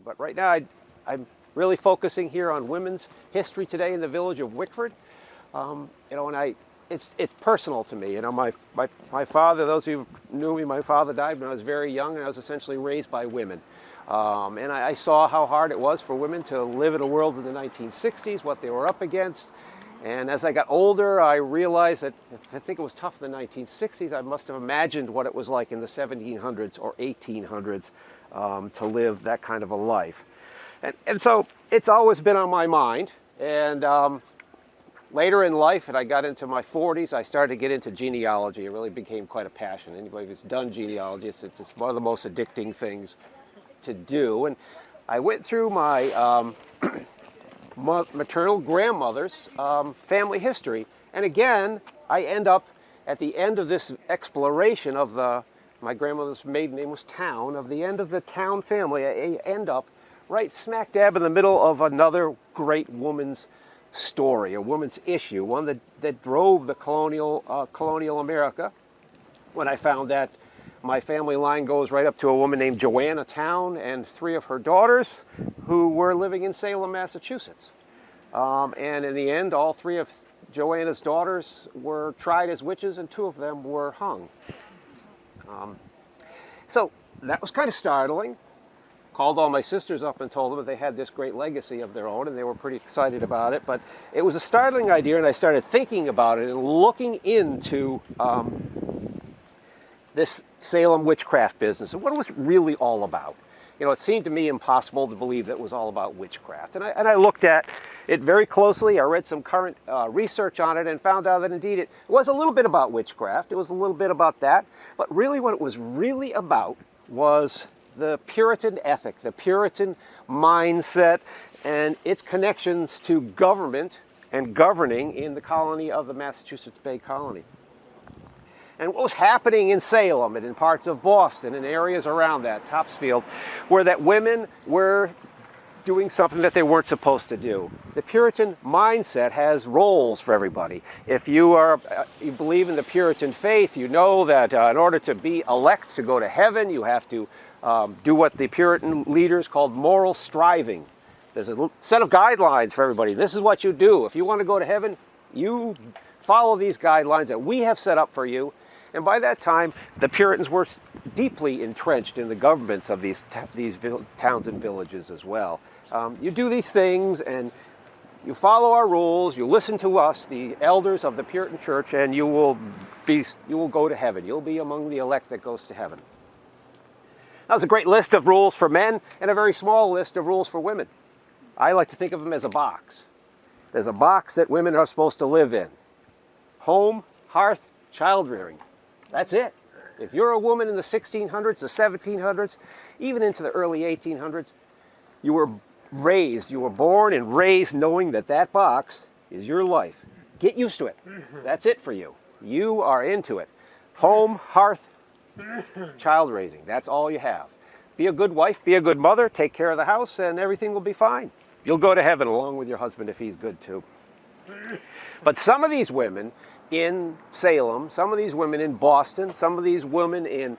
forward. But right now I'm really focusing here on women's history today in the village of Wickford. It's personal to me. My father, those who knew me, my father died when I was very young, and I was essentially raised by women. And I saw how hard it was for women to live in a world in the 1960s, what they were up against. And as I got older, I realized that if I think it was tough in the 1960s, I must have imagined what it was like in the 1700s or 1800s to live that kind of a life. And so it's always been on my mind. And later in life, and I got into my 40s, I started to get into genealogy. It really became quite a passion. Anybody who's done genealogy, it's one of the most addicting things to do. And I went through my maternal grandmother's family history. And again, I end up at the end of this exploration of my grandmother's maiden name was Town, of the end of the Town family. I end up right smack dab in the middle of another great woman's story, a woman's issue, one that drove the colonial America. When I found that my family line goes right up to a woman named Joanna Town and 3 of her daughters who were living in Salem, Massachusetts. And in the end, all 3 of Joanna's daughters were tried as witches and 2 of them were hung. So that was kind of startling. Called all my sisters up and told them that they had this great legacy of their own, and they were pretty excited about it. But it was a startling idea, and I started thinking about it and looking into this Salem witchcraft business and what it was really all about. It seemed to me impossible to believe that it was all about witchcraft. And I looked at it very closely. I read some current research on it and found out that indeed it was a little bit about witchcraft. It was a little bit about that. But really what it was really about was the Puritan ethic, the Puritan mindset, and its connections to government and governing in the colony of the Massachusetts Bay Colony. And what was happening in Salem and in parts of Boston and areas around that, Topsfield, were that women were doing something that they weren't supposed to do. The Puritan mindset has roles for everybody. If you believe in the Puritan faith, you know that in order to be elect to go to heaven, you have to do what the Puritan leaders called moral striving. There's a set of guidelines for everybody. This is what you do. If you want to go to heaven, you follow these guidelines that we have set up for you. And by that time, the Puritans were deeply entrenched in the governments of these towns and villages as well. You do these things and you follow our rules, you listen to us, the elders of the Puritan church, and you will go to heaven. You'll be among the elect that goes to heaven. That was a great list of rules for men and a very small list of rules for women. I like to think of them as a box. There's a box that women are supposed to live in. Home, hearth, child rearing. That's it. If you're a woman in the 1600s, the 1700s, even into the early 1800s, you were born and raised knowing that that box is your life. Get used to it. That's it for you. You are into it. Home, hearth, child raising. That's all you have. Be a good wife, be a good mother, take care of the house, and everything will be fine. You'll go to heaven along with your husband if he's good too. But some of these women in Salem, some of these women in Boston, some of these women in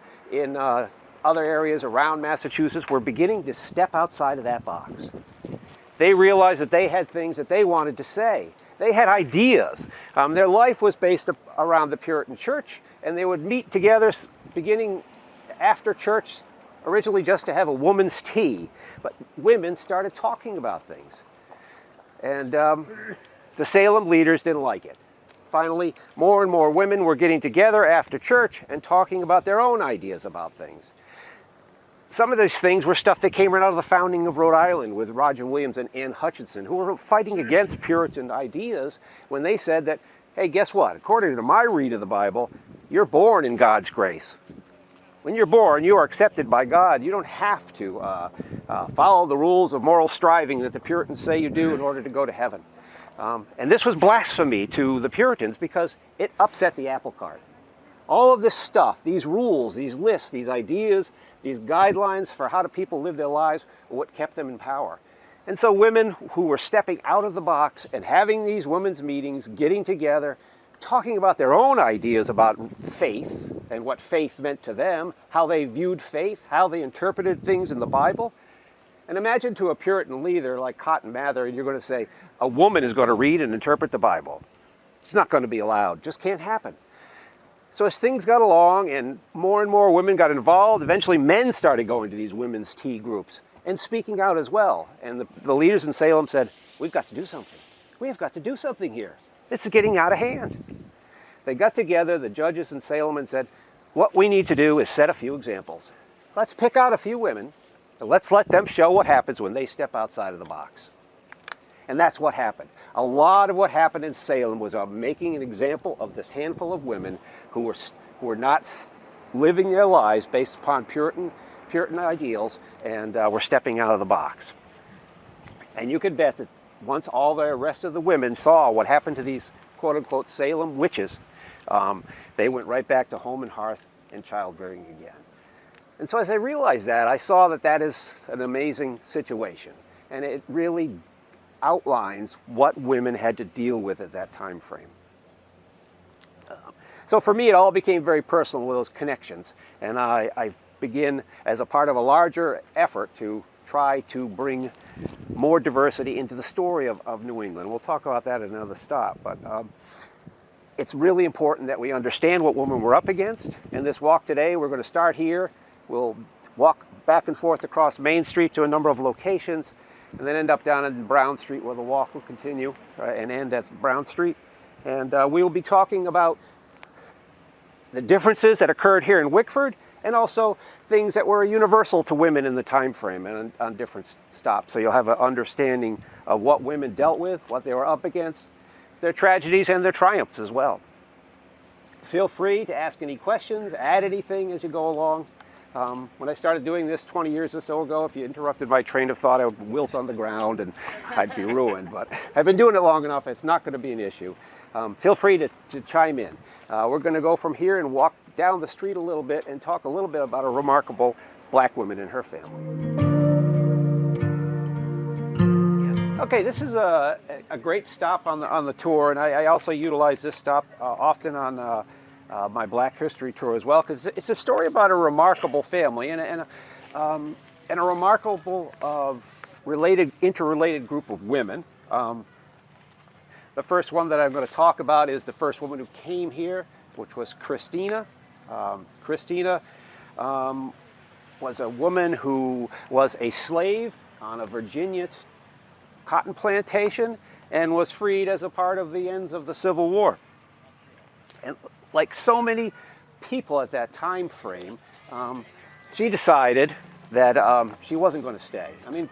other areas around Massachusetts were beginning to step outside of that box. They realized that they had things that they wanted to say. They had ideas. Their life was based around the Puritan church, and they would meet together beginning after church, originally just to have a woman's tea. But women started talking about things. And the Salem leaders didn't like it. Finally, more and more women were getting together after church and talking about their own ideas about things. Some of those things were stuff that came right out of the founding of Rhode Island with Roger Williams and Anne Hutchinson, who were fighting against Puritan ideas when they said that, hey, guess what? According to my read of the Bible, you're born in God's grace. When you're born, you are accepted by God. You don't have to follow the rules of moral striving that the Puritans say you do in order to go to heaven. And this was blasphemy to the Puritans because it upset the apple cart. All of this stuff, these rules, these lists, these ideas, these guidelines for how do people live their lives were what kept them in power. And so women who were stepping out of the box and having these women's meetings, getting together, talking about their own ideas about faith and what faith meant to them, how they viewed faith, how they interpreted things in the Bible, And imagine to a Puritan leader like Cotton Mather, and you're going to say, a woman is going to read and interpret the Bible. It's not going to be allowed. Just can't happen. So as things got along and more women got involved, eventually men started going to these women's tea groups and speaking out as well. And the leaders in Salem said, we've got to do something. We have got to do something here. This is getting out of hand. They got together, the judges in Salem, and said, what we need to do is set a few examples. Let's pick out a few women, and let's let them show what happens when they step outside of the box. And that's what happened. A lot of what happened in Salem was making an example of this handful of women who were not living their lives based upon Puritan ideals and were stepping out of the box. And you could bet that once all the rest of the women saw what happened to these quote-unquote Salem witches, they went right back to home and hearth and childbearing again. And so as I realized that, I saw that that is an amazing situation. And it really outlines what women had to deal with at that time frame. So for me, it all became very personal with those connections. And I begin as a part of a larger effort to try to bring more diversity into the story of New England. We'll talk about that at another stop. But it's really important that we understand what women were up against. In this walk today, we're going to start here. We'll walk back and forth across Main Street to a number of locations, and then end up down in Brown Street where the walk will continue and end at Brown Street. And we will be talking about the differences that occurred here in Wickford, and also things that were universal to women in the time frame and on different stops. So you'll have an understanding of what women dealt with, what they were up against, their tragedies and their triumphs as well. Feel free to ask any questions, add anything as you go along. When I started doing this 20 years or so ago, if you interrupted my train of thought, I would wilt on the ground and I'd be ruined. But I've been doing it long enough, it's not going to be an issue. Feel free to chime in. We're going to go from here and walk down the street a little bit and talk a little bit about a remarkable black woman and her family. Okay, this is a great stop on the tour, and I also utilize this stop often on my Black History tour as well, because it's a story about a remarkable family and a remarkable interrelated group of women. The first one that I'm going to talk about is the first woman who came here, which was Christina. Christina was a woman who was a slave on a Virginia cotton plantation and was freed as a part of the ends of the Civil War. And like so many people at that time frame, she decided that she wasn't going to stay. I mean,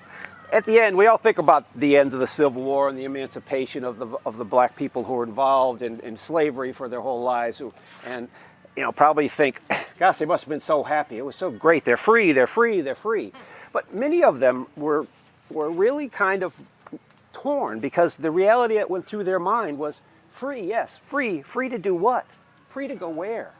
at the end, we all think about the end of the Civil War and the emancipation of the black people who were involved in slavery for their whole lives, and probably think, gosh, they must have been so happy. It was so great. They're free. They're free. They're free. But many of them were really kind of torn, because the reality that went through their mind was free. Yes, free. Free to do what? Free to go where?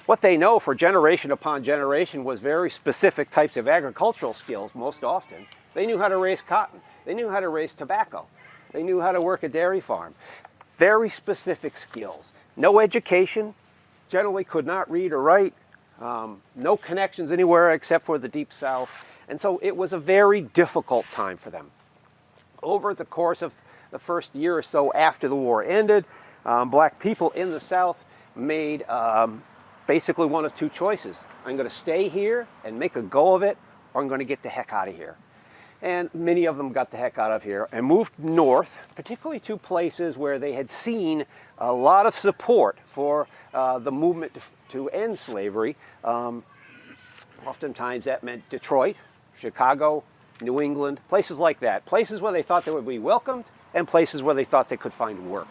What they know for generation upon generation was very specific types of agricultural skills most often. They knew how to raise cotton. They knew how to raise tobacco. They knew how to work a dairy farm. Very specific skills. No education, generally could not read or write, no connections anywhere except for the Deep South. And so it was a very difficult time for them. Over the course of the first year or so after the war ended, black people in the South made basically one of two choices. I'm going to stay here and make a go of it, or I'm going to get the heck out of here. And many of them got the heck out of here and moved north, particularly to places where they had seen a lot of support for the movement to end slavery. Oftentimes that meant Detroit, Chicago, New England, places like that. Places where they thought they would be welcomed and places where they thought they could find work.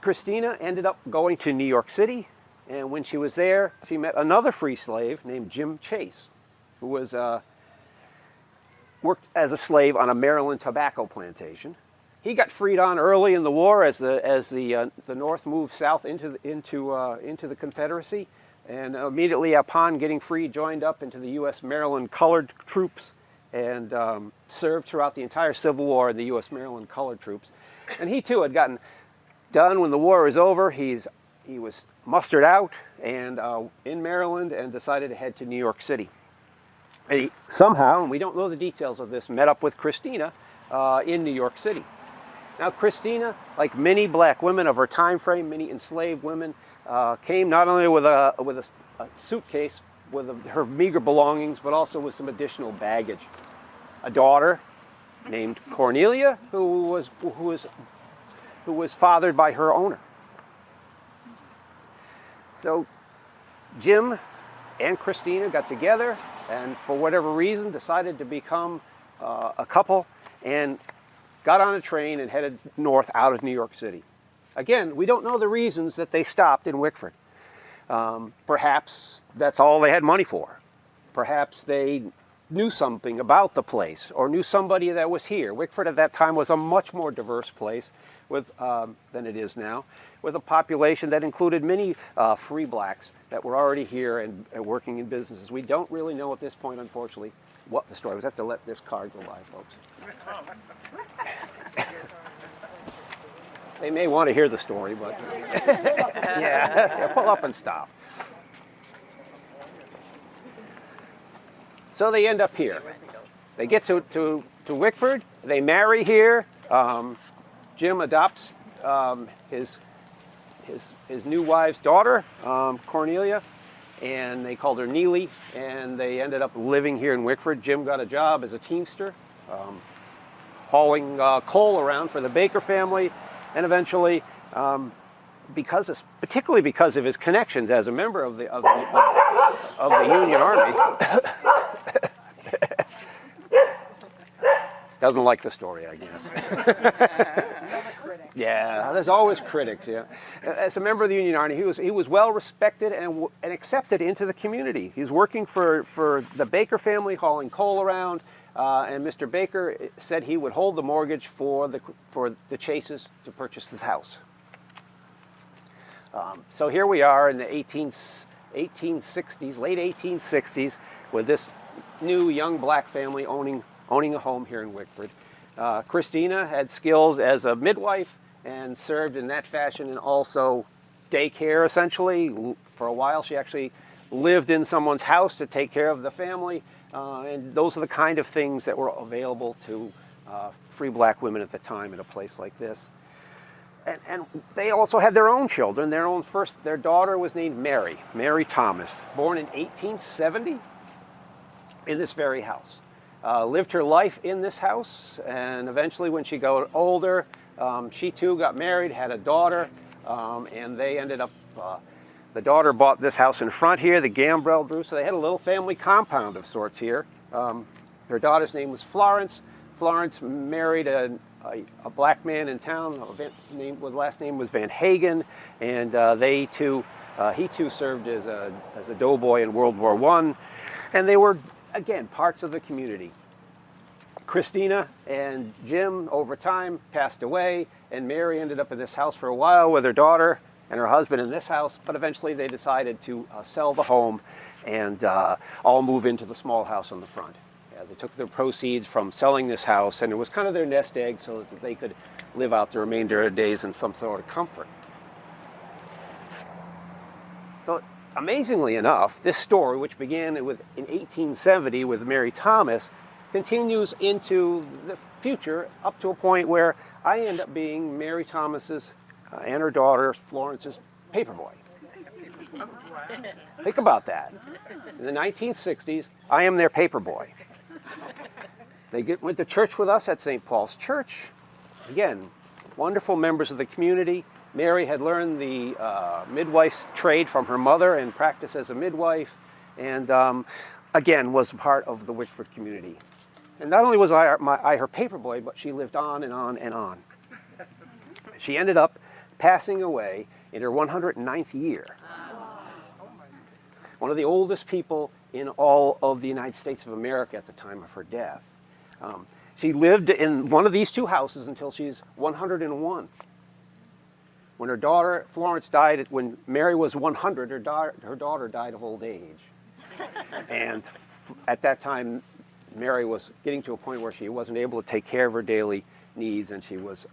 Christina ended up going to New York City, and when she was there, she met another free slave named Jim Chase, who was worked as a slave on a Maryland tobacco plantation. He got freed on early in the war as the North moved south into the Confederacy, and immediately upon getting free, joined up into the U.S. Maryland Colored Troops and served throughout the entire Civil War in the U.S. Maryland Colored Troops. And he too had gotten done when the war was over. He was mustered out and in Maryland and decided to head to New York City. he somehow, and we don't know the details of this, met up with Christina in New York City. Now Christina, like many black women of her time frame, many enslaved women, came not only with a suitcase with her meager belongings, but also with some additional baggage. A daughter named Cornelia, who was fathered by her owner. So Jim and Christina got together, and for whatever reason decided to become a couple, and got on a train and headed north out of New York City. Again, we don't know the reasons that they stopped in Wickford. Perhaps that's all they had money for. Perhaps they knew something about the place or knew somebody that was here. Wickford at that time was a much more diverse place than it is now, with a population that included many free blacks that were already here and working in businesses. We don't really know at this point, unfortunately, what the story was. I have to let this car go by, folks. They may want to hear the story, but yeah, pull up and stop. So they end up here. They get to Wickford. They marry here. Jim adopts his new wife's daughter, Cornelia, and they called her Neely, and they ended up living here in Wickford. Jim got a job as a teamster, hauling coal around for the Baker family, and eventually, particularly because of his connections as a member of the Union Army, doesn't like the story, I guess. Yeah, there's always critics. Yeah, as a member of the Union Army, he was well respected and accepted into the community. He's working for the Baker family, hauling coal around. And Mr. Baker said he would hold the mortgage for the Chases to purchase this house. So here we are in the 1860s, late 1860s, with this new young black family owning a home here in Wickford. Christina had skills as a midwife and served in that fashion, and also daycare, essentially. For a while, she actually lived in someone's house to take care of the family. And those are the kind of things that were available to free black women at the time in a place like this. And they also had their own children. Their daughter was named Mary Thomas, born in 1870 in this very house. Lived her life in this house, and eventually when she got older, she too got married, had a daughter, and they ended up the daughter bought this house in front here, the Gambrell Brew, so they had a little family compound of sorts here. Her daughter's name was Florence. Florence married a black man in town, the last name was Van Hagen, and he too served as a doughboy in World War I, and they were, again, parts of the community. Christina and Jim, over time, passed away, and Mary ended up in this house for a while with her daughter and her husband in this house, but eventually they decided to sell the home and all move into the small house on the front. They took their proceeds from selling this house, and it was kind of their nest egg so that they could live out the remainder of their days in some sort of comfort. So amazingly enough, this story, which began in 1870 with Mary Thomas, continues into the future up to a point where I end up being Mary Thomas's and her daughter Florence's paperboy. Think about that. In the 1960s, I am their paperboy. They went to church with us at St. Paul's Church. Again, wonderful members of the community. Mary had learned the midwife's trade from her mother and practiced as a midwife, and again was part of the Wickford community. And not only was I her paperboy, but she lived on and on and on. She ended up passing away in her 109th year. One of the oldest people in all of the United States of America at the time of her death. She lived in one of these two houses until she's 101. When her daughter Florence died, when Mary was 100, her daughter died of old age. And at that time, Mary was getting to a point where she wasn't able to take care of her daily needs, and she was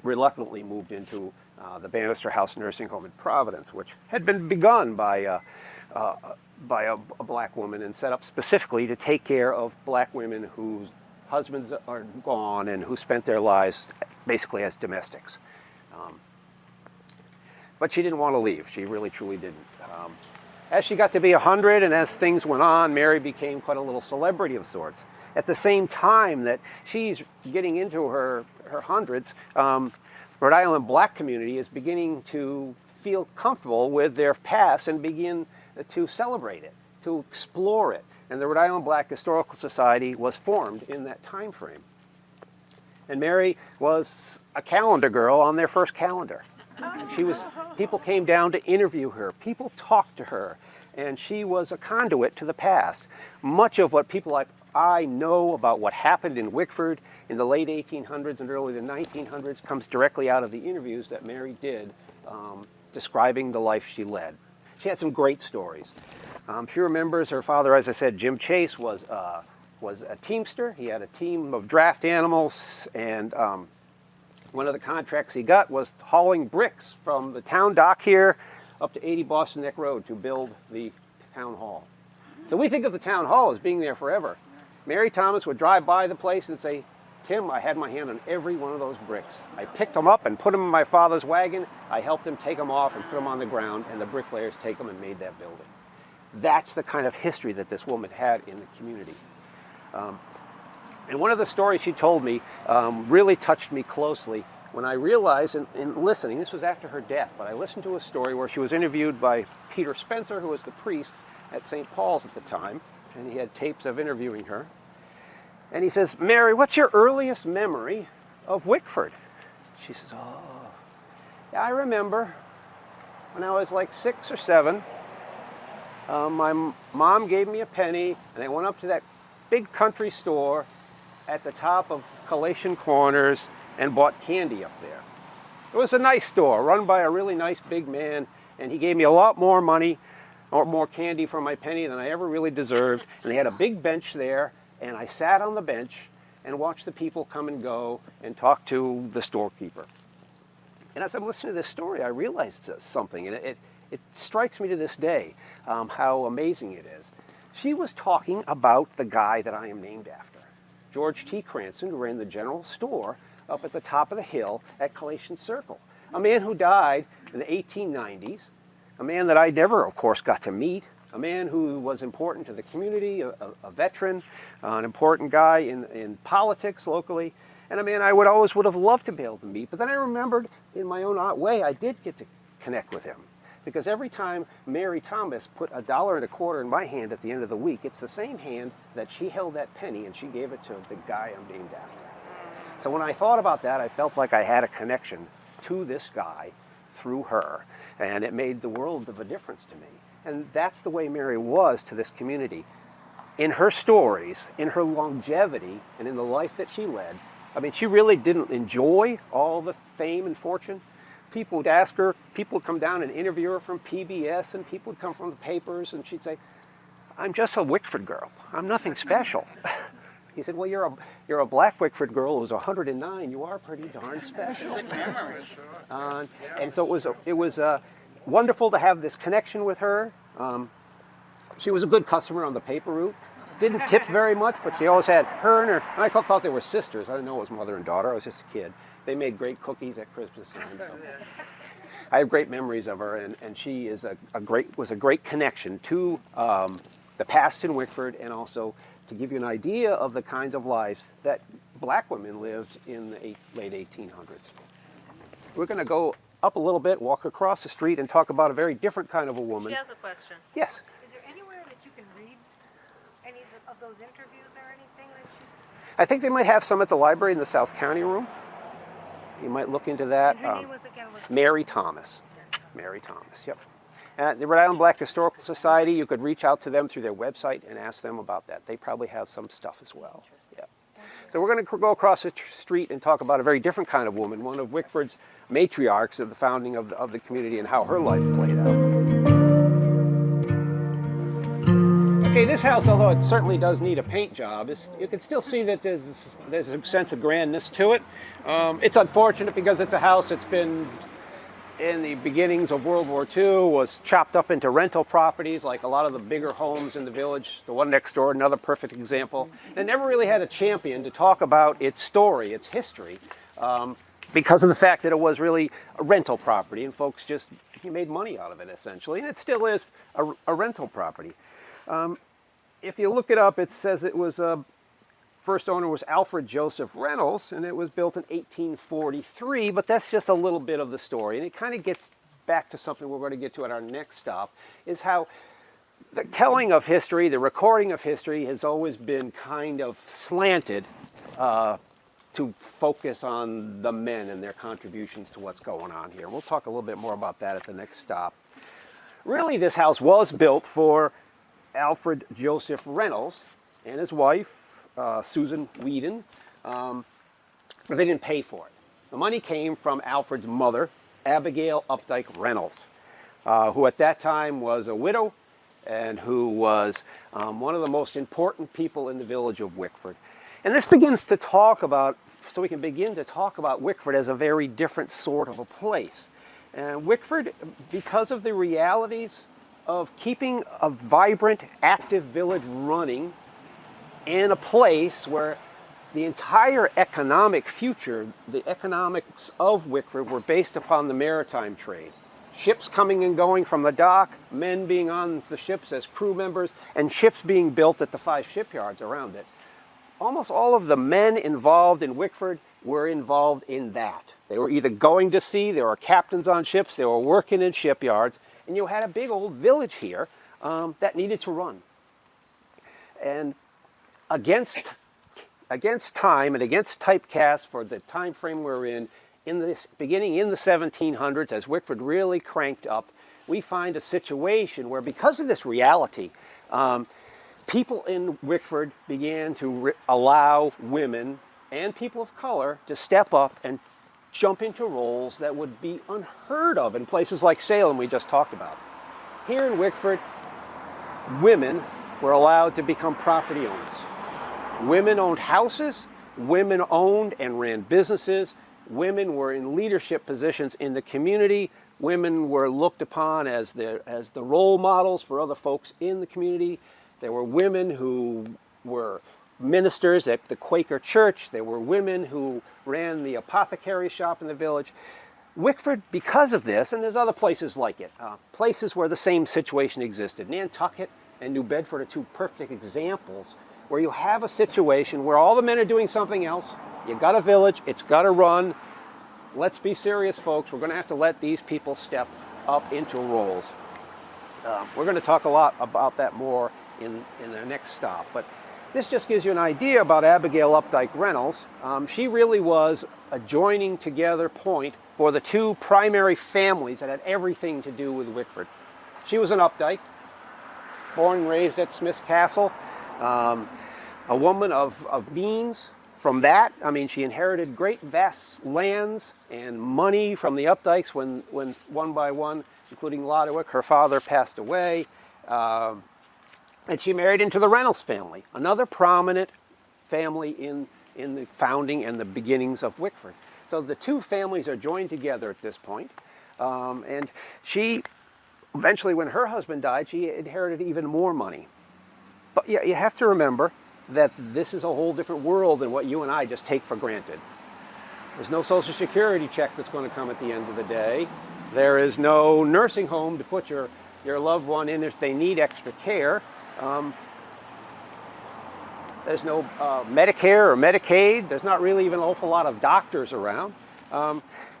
reluctantly moved into the Bannister House Nursing Home in Providence, which had been begun by by a black woman and set up specifically to take care of black women whose husbands are gone and who spent their lives basically as domestics. But she didn't want to leave. She really, truly didn't. As she got to be 100 and as things went on, Mary became quite a little celebrity of sorts. At the same time that she's getting into her hundreds, Rhode Island black community is beginning to feel comfortable with their past and begin to celebrate it, to explore it. And the Rhode Island Black Historical Society was formed in that time frame. And Mary was a calendar girl on their first calendar. People came down to interview her, people talked to her, and she was a conduit to the past. Much of what people like I know about what happened in Wickford in the late 1800s and early 1900s comes directly out of the interviews that Mary did describing the life she led. She had some great stories. She remembers her father, as I said, Jim Chase, was a teamster. He had a team of draft animals, and one of the contracts he got was hauling bricks from the town dock here up to 80 Boston Neck Road to build the town hall. So we think of the town hall as being there forever. Mary Thomas would drive by the place and say, "Tim, I had my hand on every one of those bricks. I picked them up and put them in my father's wagon. I helped him take them off and put them on the ground, and the bricklayers take them and made that building." That's the kind of history that this woman had in the community. And one of the stories she told me really touched me closely when I realized in listening, this was after her death, but I listened to a story where she was interviewed by Peter Spencer, who was the priest at St. Paul's at the time, and he had tapes of interviewing her. And he says, "Mary, what's your earliest memory of Wickford?" She says, "Oh, yeah, I remember when I was like 6 or 7, my mom gave me a penny, and I went up to that big country store at the top of Collation Corners and bought candy up there. It was a nice store run by a really nice big man, and he gave me a lot more money or more candy for my penny than I ever really deserved. And they had a big bench there, and I sat on the bench and watched the people come and go and talk to the storekeeper." And as I'm listening to this story, I realized something, and it strikes me to this day how amazing it is. She was talking about the guy that I am named after, George T. Cranston, who ran the general store up at the top of the hill at Collation Circle. A man who died in the 1890s, a man that I never, of course, got to meet, a man who was important to the community, a veteran, an important guy in politics locally, and a man I would have loved to be able to meet. But then I remembered, in my own odd way, I did get to connect with him. Because every time Mary Thomas put $1.25 in my hand at the end of the week, it's the same hand that she held that penny and she gave it to the guy I'm named after. So when I thought about that, I felt like I had a connection to this guy through her. And it made the world of a difference to me. And that's the way Mary was to this community. In her stories, in her longevity, and in the life that she led, I mean, she really didn't enjoy all the fame and fortune. People would ask her, people would come down and interview her from PBS, and people would come from the papers, and she'd say, "I'm just a Wickford girl. I'm nothing special." He said, "Well, you're a black Wickford girl who's 109. You are pretty darn special." And so it was wonderful to have this connection with her. She was a good customer on the paper route. Didn't tip very much, but she always had her and I thought they were sisters. I didn't know it was mother and daughter. I was just a kid. They made great cookies at Christmas time. So. I have great memories of her, and she is was a great connection to the past in Wickford, and also to give you an idea of the kinds of lives that black women lived in the late 1800s. We're going to go up a little bit, walk across the street, and talk about a very different kind of a woman. She has a question. Yes. Is there anywhere that you can read any of those interviews or anything that she's... I think they might have some at the library in the South County room. You might look into that. And her name was again? Mary Thomas. Mary Thomas, yep. At the Rhode Island Black Historical Society, you could reach out to them through their website and ask them about that. They probably have some stuff as well. Yeah. So we're going to go across the street and talk about a very different kind of woman, one of Wickford's matriarchs of the founding of the community and how her life played out. Okay, this house, although it certainly does need a paint job, you can still see that there's a sense of grandness to it. It's unfortunate because it's a house that's been in the beginnings of World War II was chopped up into rental properties, like a lot of the bigger homes in the village. The one next door, another perfect example. And never really had a champion to talk about its story, its history, because of the fact that it was really a rental property, and folks just made money out of it, essentially. And it still is a rental property. If you look it up, it says it was first owner was Alfred Joseph Reynolds, and it was built in 1843, but that's just a little bit of the story. And it kind of gets back to something we're going to get to at our next stop, is how the telling of history, the recording of history, has always been kind of slanted to focus on the men and their contributions to what's going on here. We'll talk a little bit more about that at the next stop. Really, this house was built for Alfred Joseph Reynolds and his wife, Susan Whedon, but they didn't pay for it. The money came from Alfred's mother, Abigail Updike Reynolds, who at that time was a widow and who was one of the most important people in the village of Wickford. And this begins to talk about, so we can begin to talk about Wickford as a very different sort of a place. And Wickford, because of the realities of keeping a vibrant, active village running in a place where the entire economic future, the economics of Wickford, were based upon the maritime trade. Ships coming and going from the dock, men being on the ships as crew members, and ships being built at the 5 shipyards around it. Almost all of the men involved in Wickford were involved in that. They were either going to sea, they were captains on ships, they were working in shipyards, and you had a big old village here that needed to run. And against time and against typecast for the time frame we're in this beginning in the 1700s, as Wickford really cranked up, we find a situation where, because of this reality, people in Wickford began to allow women and people of color to step up and jump into roles that would be unheard of in places like Salem we just talked about. Here in Wickford, women were allowed to become property owners. Women owned houses, women owned and ran businesses, women were in leadership positions in the community, women were looked upon as the role models for other folks in the community. There were women who were ministers at the Quaker church, there were women who ran the apothecary shop in the village. Wickford, because of this, and there's other places like it, places where the same situation existed. Nantucket and New Bedford are 2 perfect examples where you have a situation where all the men are doing something else. You got a village, it's got to run. Let's be serious, folks. We're going to have to let these people step up into roles. We're going to talk a lot about that more in the next stop. But this just gives you an idea about Abigail Updike Reynolds. She really was a joining together point for the 2 primary families that had everything to do with Wickford. She was an Updike, born and raised at Smith's Castle. A woman of means. From that, I mean, she inherited great vast lands and money from the Updikes when one by one, including Lodowick, her father passed away. And she married into the Reynolds family, another prominent family in the founding and the beginnings of Wickford. So the 2 families are joined together at this point. And she, eventually when her husband died, she inherited even more money. But yeah, you have to remember that this is a whole different world than what you and I just take for granted. There's no Social Security check that's going to come at the end of the day. There is no nursing home to put your loved one in if they need extra care. There's no Medicare or Medicaid. There's not really even an awful lot of doctors around.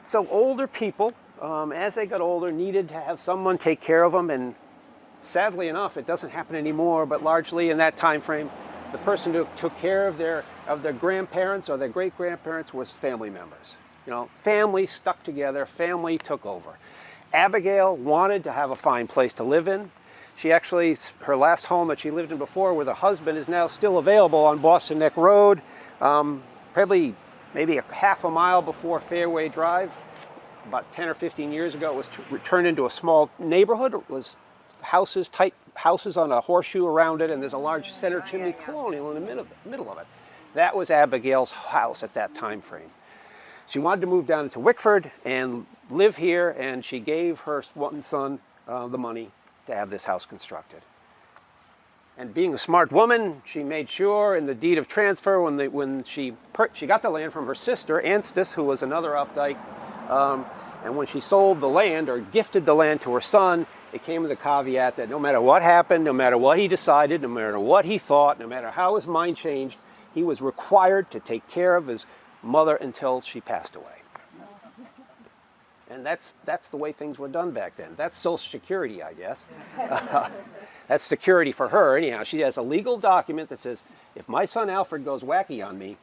So older people, as they got older, needed to have someone take care of them, and sadly enough, it doesn't happen anymore, but largely in that time frame, the person who took care of their grandparents or their great-grandparents was family members. You know, family stuck together, family took over. Abigail wanted to have a fine place to live in. She actually, her last home that she lived in before with her husband is now still available on Boston Neck Road, probably maybe a half a mile before Fairway Drive. About 10 or 15 years ago, it was turned into a small neighborhood. It was houses, tight houses on a horseshoe around it, and there's a large center chimney colonial in the middle of it. That was Abigail's house at that time frame. She wanted to move down to Wickford, and live here, and she gave her one son the money to have this house constructed. And being a smart woman, she made sure in the deed of transfer, when she got the land from her sister, Anstis, who was another updike, and when she sold the land or gifted the land to her son, it came with a caveat that no matter what happened, no matter what he decided, no matter what he thought, no matter how his mind changed, he was required to take care of his mother until she passed away. And that's the way things were done back then. That's Social Security, I guess. That's security for her. Anyhow, she has a legal document that says, if my son Alfred goes wacky on me,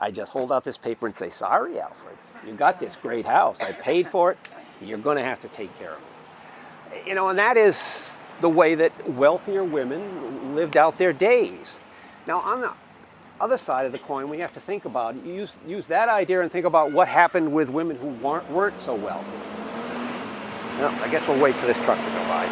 I just hold out this paper and say, sorry, Alfred, you got this great house. I paid for it. You're going to have to take care of it. You know, and that is the way that wealthier women lived out their days. Now, on the other side of the coin, we have to think about, use that idea and think about what happened with women who weren't so wealthy. Well, I guess we'll wait for this truck to go by.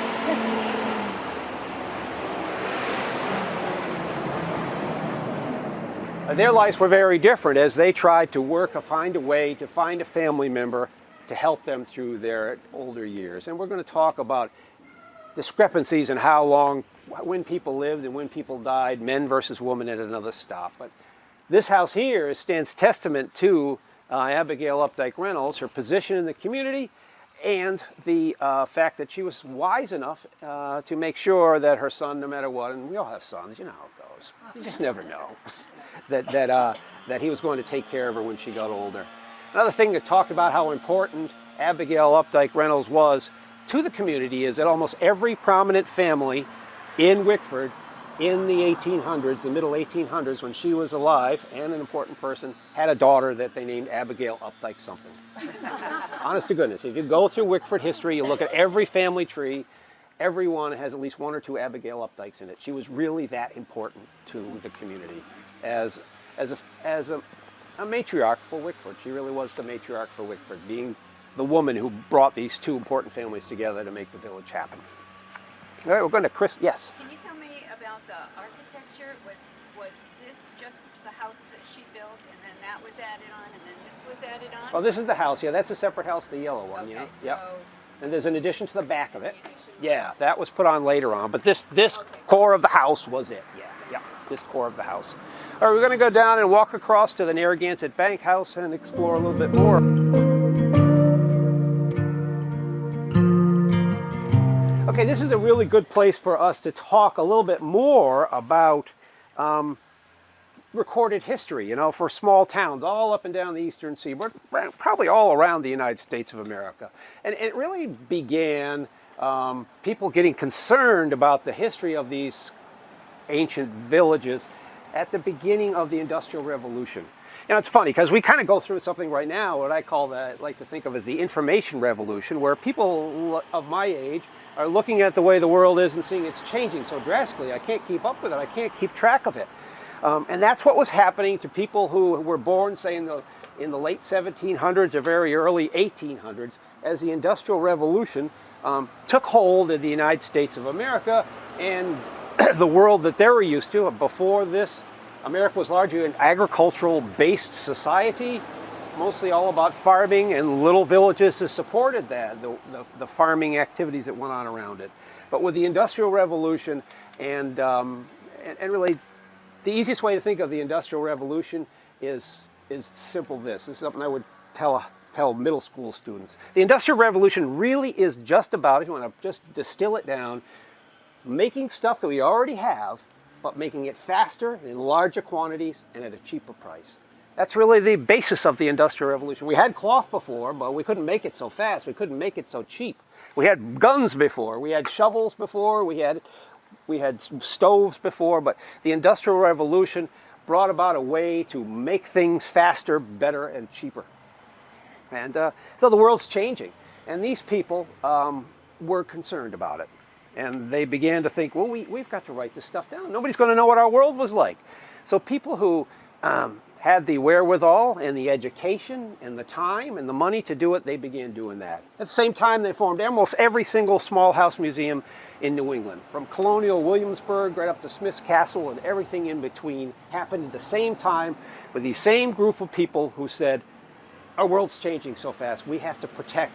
Their lives were very different as they tried to find a way to find a family member to help them through their older years. And we're going to talk about discrepancies in when people lived and when people died, men versus women at another stop. But this house here stands testament to Abigail Updike Reynolds, her position in the community, and the fact that she was wise enough to make sure that her son, no matter what, and we all have sons, you know how it goes, you just never know, that he was going to take care of her when she got older. Another thing that talked about how important Abigail Updike Reynolds was to the community is that almost every prominent family in Wickford in the 1800s, the middle 1800s, when she was alive and an important person, had a daughter that they named Abigail Updike something. Honest to goodness, if you go through Wickford history, you look at every family tree, everyone has at least one or two Abigail Updikes in it. She was really that important to the community as a matriarch for Wickford. She really was the matriarch for Wickford, being the woman who brought these two important families together to make the village happen. All right, we're going to Chris. Yes. Can you tell me about the architecture? Was this just the house that she built, and then that was added on, and then this was added on? Oh, this is the house. Yeah, that's a separate house, the yellow one. Okay, Yeah. so Yep. And there's an addition to the back of it. the addition Yeah, was- that was put on later on. But this Okay. core of the house was it. Yeah. This core of the house. All right, we're going to go down and walk across to the Narragansett Bank House and explore a little bit more. Okay, this is a really good place for us to talk a little bit more about recorded history, you know, for small towns all up and down the eastern seaboard, probably all around the United States of America. And it really began people getting concerned about the history of these ancient villages at the beginning of the Industrial Revolution. You know, it's funny because we kind of go through something right now, what I like to think of as the information revolution, where people of my age are looking at the way the world is and seeing it's changing so drastically. I can't keep up with it. I can't keep track of it. And that's what was happening to people who were born, say, in the late 1700s or very early 1800s, as the Industrial Revolution took hold of the United States of America and the world that they were used to. Before this, America was largely an agricultural-based society, mostly all about farming, and little villages that supported that, the farming activities that went on around it. But with the Industrial Revolution and really, the easiest way to think of the Industrial Revolution is simple. This is something I would tell middle school students. The Industrial Revolution really is just about, if you want to just distill it down, making stuff that we already have, but making it faster, in larger quantities, and at a cheaper price. That's really the basis of the Industrial Revolution. We had cloth before, but we couldn't make it so fast. We couldn't make it so cheap. We had guns before. We had shovels before. We had stoves before. But the Industrial Revolution brought about a way to make things faster, better, and cheaper. And so the world's changing. And these people were concerned about it. And they began to think, well, we've got to write this stuff down. Nobody's going to know what our world was like. So people who had the wherewithal and the education and the time and the money to do it, they began doing that. At the same time, they formed almost every single small house museum in New England. From colonial Williamsburg right up to Smith's Castle and everything in between happened at the same time with the same group of people who said, our world's changing so fast, we have to protect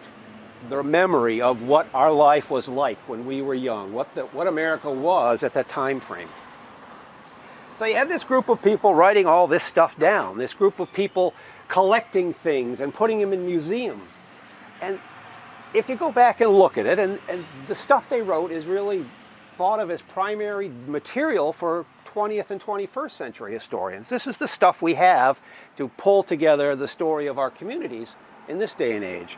the memory of what our life was like when we were young, what America was at that time frame. So you had this group of people writing all this stuff down, this group of people collecting things and putting them in museums. And if you go back and look at it, and the stuff they wrote is really thought of as primary material for 20th and 21st century historians. This is the stuff we have to pull together the story of our communities in this day and age.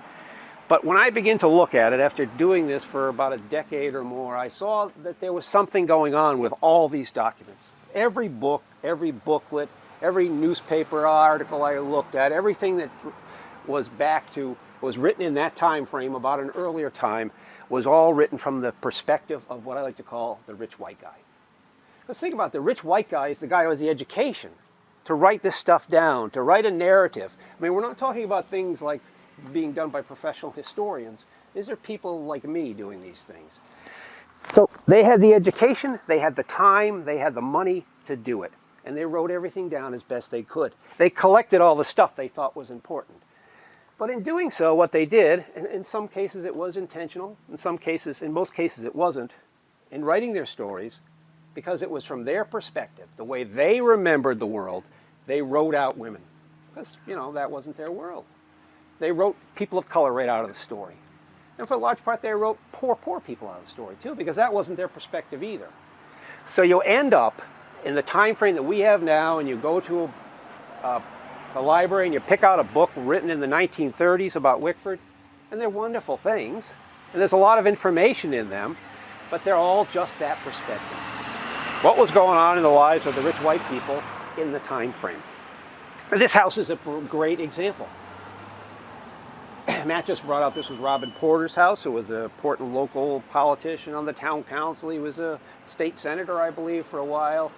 But when I begin to look at it, after doing this for about a decade or more, I saw that there was something going on with all these documents. Every book, every booklet, every newspaper article I looked at, everything that was written in that time frame about an earlier time was all written from the perspective of what I like to call the rich white guy. Let's think about it. The rich white guy is the guy who has the education to write this stuff down, to write a narrative. I mean, we're not talking about things like being done by professional historians. These are people like me doing these things. So they had the education, they had the time, they had the money to do it. And they wrote everything down as best they could. They collected all the stuff they thought was important. But in doing so, what they did, and in some cases it was intentional, in most cases it wasn't, in writing their stories, because it was from their perspective, the way they remembered the world, they wrote out women. Because, that wasn't their world. They wrote people of color right out of the story. And for a large part, they wrote poor people out of the story too, because that wasn't their perspective either. So you end up in the time frame that we have now, and you go to a library and you pick out a book written in the 1930s about Wickford, and they're wonderful things, and there's a lot of information in them, but they're all just that perspective. What was going on in the lives of the rich white people in the time frame? And this house is a great example. Matt just brought out this was Robin Porter's house, who was an important local politician on the town council. He was a state senator, I believe, for a while.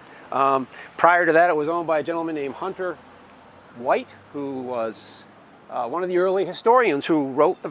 Prior to that, it was owned by a gentleman named Hunter White, who was one of the early historians who wrote the